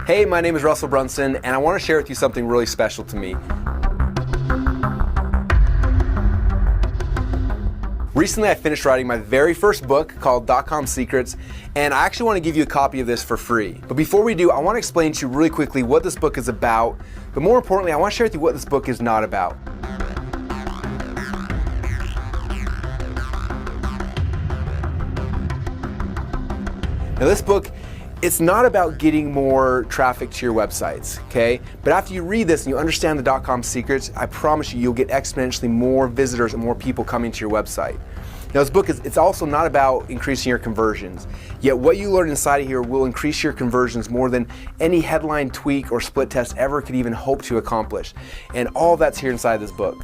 Hey, my name is Russell Brunson, and I want to share with you something really special to me. Recently, I finished writing my very first book called DotComSecrets, and I actually want to give you a copy of this for free. But before we do, I want to explain to you really quickly what this book is about, but more importantly, I want to share with you what this book is not about. Now, this book, it's not about getting more traffic to your websites, okay? But after you read this and you understand the .com secrets, I promise you, you'll get exponentially more visitors and more people coming to your website. Now, this book it's also not about increasing your conversions. Yet what you learn inside of here will increase your conversions more than any headline tweak or split test ever could even hope to accomplish. And all that's here inside this book.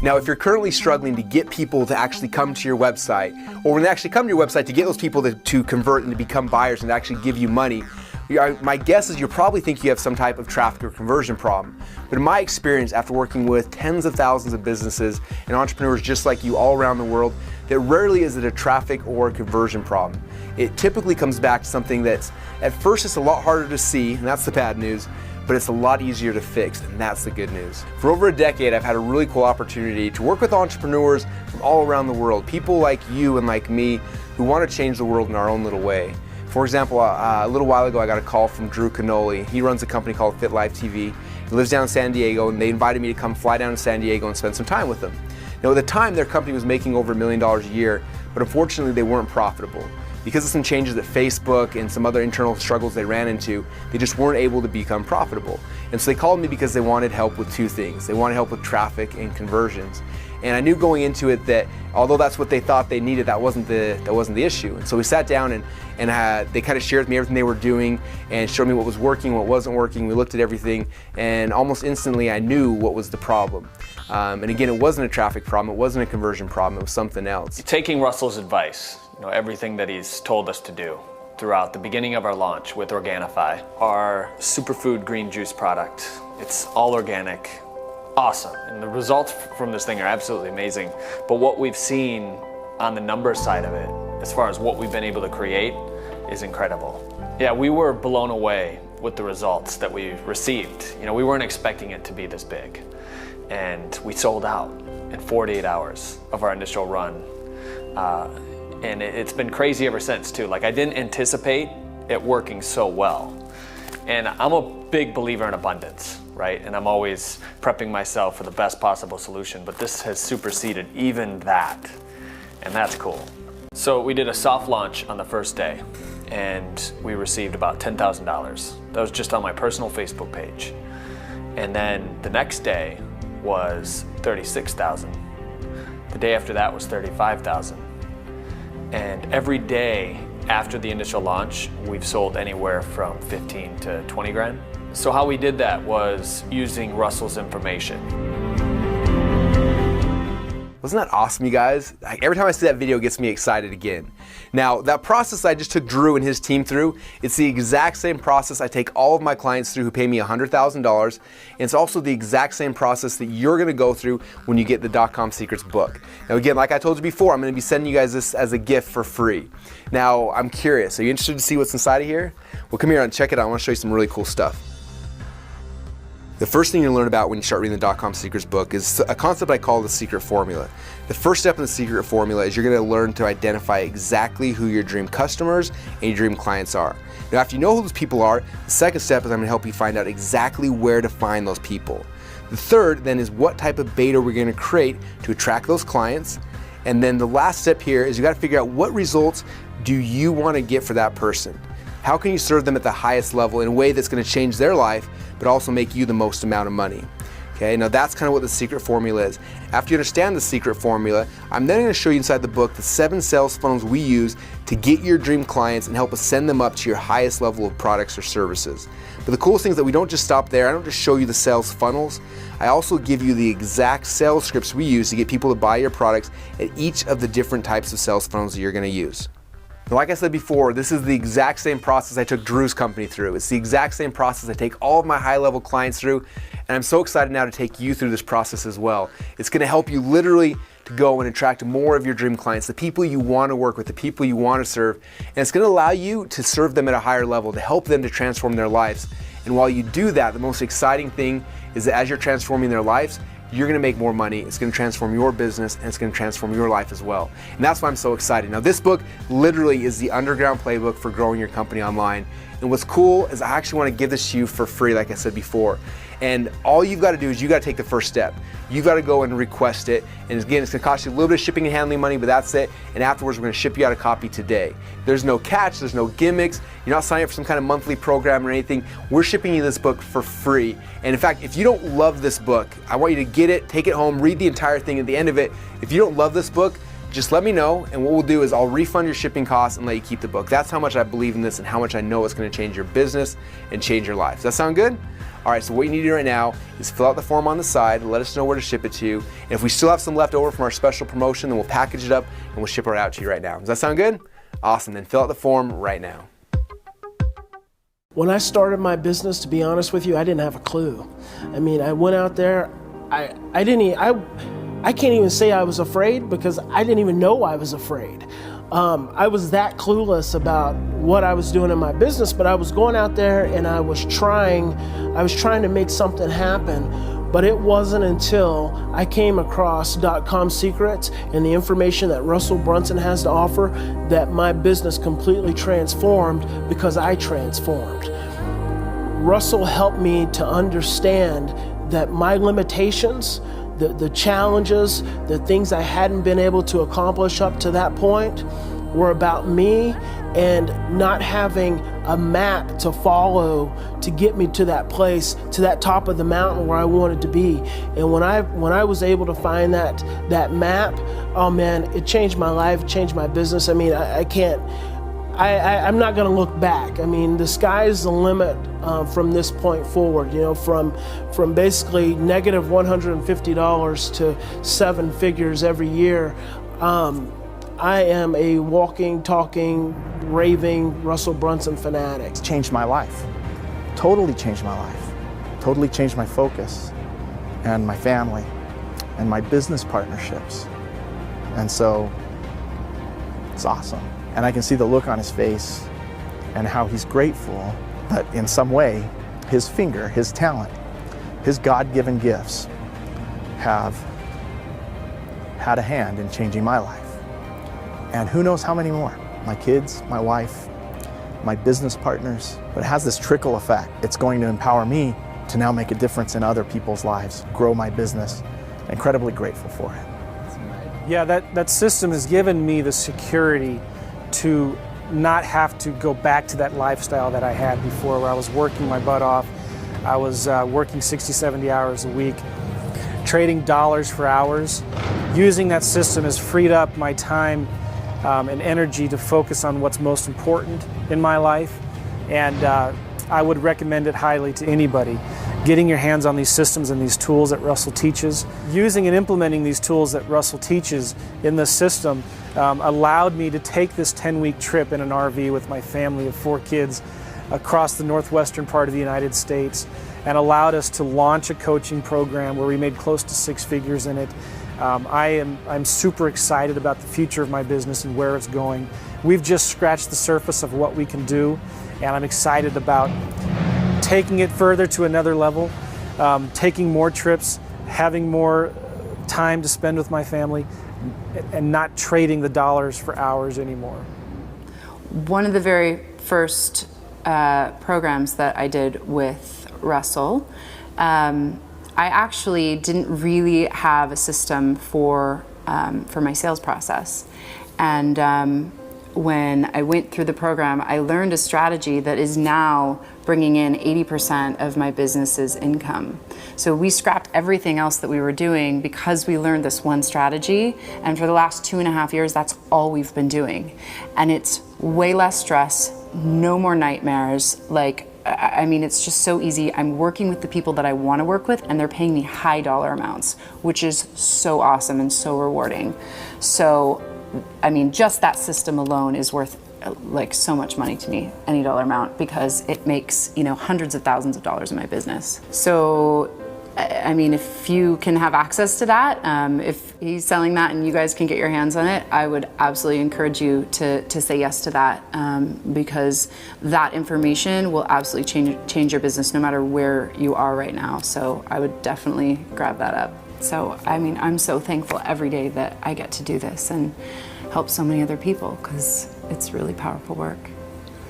Now, if you're currently struggling to get people to actually come to your website, or when they actually come to your website, to get those people to convert and to become buyers and to actually give you money, my guess is you probably think you have some type of traffic or conversion problem. But in my experience, after working with tens of thousands of businesses and entrepreneurs just like you all around the world, that rarely is it a traffic or a conversion problem. It typically comes back to something that's, at first it's a lot harder to see, and that's the bad news, but it's a lot easier to fix, and that's the good news. For over a decade, I've had a really cool opportunity to work with entrepreneurs from all around the world, people like you and like me who want to change the world in our own little way. For example, a little while ago, I got a call from Drew Canoli. He runs a company called Fit Live TV. He lives down in San Diego, and they invited me to come fly down to San Diego and spend some time with them. Now, at the time, their company was making over $1 million a year, but unfortunately, they weren't profitable. Because of some changes at Facebook and some other internal struggles they ran into, they just weren't able to become profitable. And so they called me because they wanted help with two things. They wanted help with traffic and conversions. And I knew going into it that although that's what they thought they needed, that wasn't the issue. And so we sat down and they kind of shared with me everything they were doing and showed me what was working, what wasn't working. We looked at everything, and almost instantly I knew what was the problem. And again, it wasn't a traffic problem, it wasn't a conversion problem, it was something else. Taking Russell's advice, everything that he's told us to do throughout the beginning of our launch with Organifi, our superfood green juice product. It's all organic, awesome. And the results from this thing are absolutely amazing. But what we've seen on the numbers side of it, as far as what we've been able to create, is incredible. Yeah, we were blown away with the results that we received. We weren't expecting it to be this big. And we sold out in 48 hours of our initial run. And it's been crazy ever since too. I didn't anticipate it working so well. And I'm a big believer in abundance, right? And I'm always prepping myself for the best possible solution, but this has superseded even that. And that's cool. So we did a soft launch on the first day, and we received about $10,000. That was just on my personal Facebook page. And then the next day was $36,000. The day after that was $35,000. And every day after the initial launch, we've sold anywhere from 15 to 20 grand. So how we did that was using Russell's information. Wasn't that awesome, you guys? Every time I see that video, it gets me excited again. Now, that process I just took Drew and his team through, it's the exact same process I take all of my clients through who pay me $100,000. And it's also the exact same process that you're gonna go through when you get the .com Secrets book. Now again, like I told you before, I'm gonna be sending you guys this as a gift for free. Now, I'm curious, are you interested to see what's inside of here? Well, come here and check it out. I wanna show you some really cool stuff. The first thing you learn about when you start reading the .com Secrets book is a concept I call the secret formula. The first step in the secret formula is you're going to learn to identify exactly who your dream customers and your dream clients are. Now, after you know who those people are, the second step is I'm going to help you find out exactly where to find those people. The third then is what type of beta we're going to create to attract those clients. And then the last step here is you got to figure out what results do you want to get for that person. How can you serve them at the highest level in a way that's going to change their life, but also make you the most amount of money? Okay, now that's kind of what the secret formula is. After you understand the secret formula, I'm then going to show you inside the book the 7 sales funnels we use to get your dream clients and help us send them up to your highest level of products or services. But the coolest thing is that we don't just stop there. I don't just show you the sales funnels. I also give you the exact sales scripts we use to get people to buy your products at each of the different types of sales funnels that you're going to use. And like I said before, this is the exact same process I took Drew's company through. It's the exact same process I take all of my high-level clients through, and I'm so excited now to take you through this process as well. It's gonna help you literally to go and attract more of your dream clients, the people you wanna work with, the people you wanna serve, and it's gonna allow you to serve them at a higher level, to help them to transform their lives. And while you do that, the most exciting thing is that as you're transforming their lives, you're gonna make more money, it's gonna transform your business, and it's gonna transform your life as well. And that's why I'm so excited. Now this book literally is the underground playbook for growing your company online. And what's cool is I actually wanna give this to you for free, like I said before. And all you've got to do is you got to take the first step. You've got to go and request it. And again, it's going to cost you a little bit of shipping and handling money, but that's it. And afterwards, we're going to ship you out a copy today. There's no catch, there's no gimmicks. You're not signing up for some kind of monthly program or anything. We're shipping you this book for free. And in fact, if you don't love this book, I want you to get it, take it home, read the entire thing. At the end of it, if you don't love this book, just let me know, and what we'll do is I'll refund your shipping costs and let you keep the book. That's how much I believe in this and how much I know it's going to change your business and change your life. Does that sound good? All right, so what you need to do right now is fill out the form on the side, let us know where to ship it to you, and if we still have some left over from our special promotion, then we'll package it up and we'll ship it out to you right now. Does that sound good? Awesome, then fill out the form right now. When I started my business, to be honest with you, I didn't have a clue. I mean, I went out there, I can't even say I was afraid because I didn't even know I was afraid. I was that clueless about what I was doing in my business, but I was going out there and I was trying to make something happen. But it wasn't until I came across DotComSecrets and the information that Russell Brunson has to offer that my business completely transformed because I transformed. Russell helped me to understand that my limitations, the challenges, the things I hadn't been able to accomplish up to that point were about me and not having a map to follow to get me to that place, to that top of the mountain where I wanted to be. And when I was able to find that map, oh man, it changed my life, changed my business. I mean, I'm not gonna look back. I mean, the sky's the limit from this point forward, you know, from basically negative $150 to 7 figures every year. I am a walking, talking, raving Russell Brunson fanatic. It's changed my life, totally changed my life, totally changed my focus and my family and my business partnerships. And so it's awesome. And I can see the look on his face and how he's grateful that in some way his finger, his talent, his God-given gifts have had a hand in changing my life. And who knows how many more? My kids, my wife, my business partners. But it has this trickle effect. It's going to empower me to now make a difference in other people's lives, grow my business. Incredibly grateful for it. Yeah, that system has given me the security to not have to go back to that lifestyle that I had before, where I was working my butt off. I was working 60, 70 hours a week, trading dollars for hours. Using that system has freed up my time and energy to focus on what's most important in my life. And I would recommend it highly to anybody. Getting your hands on these systems and these tools that Russell teaches. Using and implementing these tools that Russell teaches in this system allowed me to take this 10-week trip in an RV with my family of 4 kids across the northwestern part of the United States, and allowed us to launch a coaching program where we made close to 6 figures in it. I'm super excited about the future of my business and where it's going. We've just scratched the surface of what we can do, and I'm excited about taking it further to another level, taking more trips, having more time to spend with my family, and not trading the dollars for hours anymore. One of the very first programs that I did with Russell, I actually didn't really have a system for my sales process. And when I went through the program, I learned a strategy that is now bringing in 80% of my business's income. So we scrapped everything else that we were doing because we learned this one strategy. And for the last 2.5 years, that's all we've been doing. And it's way less stress, no more nightmares. Like, I mean, it's just so easy. I'm working with the people that I want to work with, and they're paying me high dollar amounts, which is so awesome and so rewarding. So, I mean, just that system alone is worth like so much money to me, any dollar amount, because it makes, you know, hundreds of thousands of dollars in my business. So, I mean, if you can have access to that, if he's selling that and you guys can get your hands on it, I would absolutely encourage you to say yes to that, because that information will absolutely change your business no matter where you are right now. So I would definitely grab that up. So, I mean, I'm so thankful every day that I get to do this and help so many other people, because it's really powerful work.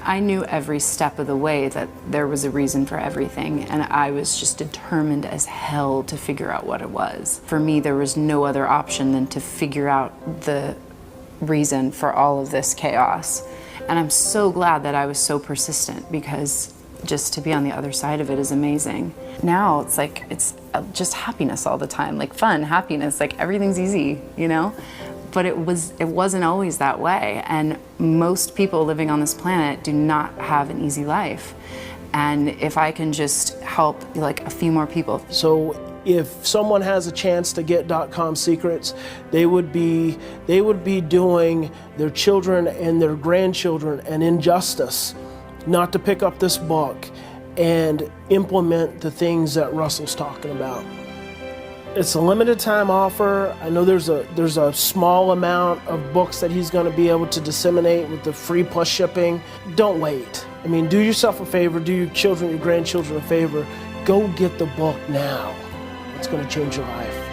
I knew every step of the way that there was a reason for everything, and I was just determined as hell to figure out what it was. For me, there was no other option than to figure out the reason for all of this chaos. And I'm so glad that I was so persistent, because just to be on the other side of it is amazing. Now it's like, it's just happiness all the time, like fun, happiness, like everything's easy, you know? But it wasn't always that way, and most people living on this planet do not have an easy life. And if I can just help like a few more people. So if someone has a chance to get .comSecrets, they would be doing their children and their grandchildren an injustice not to pick up this book and implement the things that Russell's talking about. It's a limited time offer. I know there's a small amount of books that he's going to be able to disseminate with the free plus shipping. Don't wait. I mean, do yourself a favor, do your children, your grandchildren a favor. Go get the book now. It's going to change your life.